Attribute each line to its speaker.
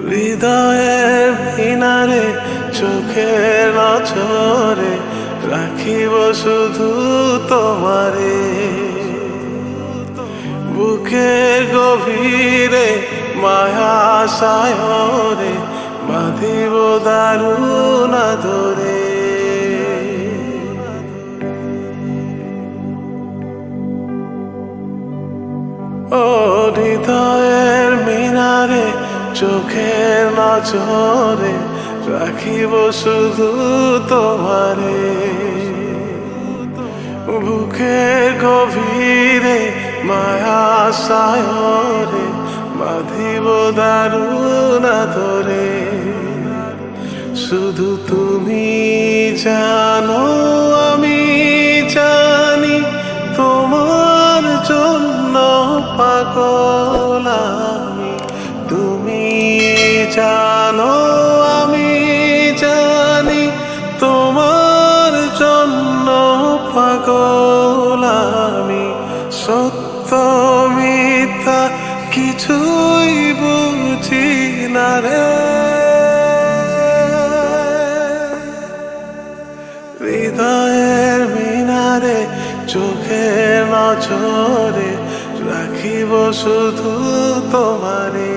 Speaker 1: হৃদয়ের মিনারে চোখের নজরে রাখিব শুধু তোমারে, বুকের গভীরে মায়া সায়রে বাঁধিব দারুণ আদরে। ও হৃদয়ের মিনারে চোখের নজরে রাখিব শুধু তোমারে, বুকের গভীরে মায়া সায়রে বাঁধিব দারুণ আদরে। শুধু তুমি জানো আমি জানি তোমার জন্য পাগল আমি। তুমি জানো আমি জানি তোমার জন্য পাগল আমি। সত্য মিথ্যা কিছুই বুঝি না রে, হৃদয়ের মিনারে চোখের নজরে রাখিব শুধু তোমারে।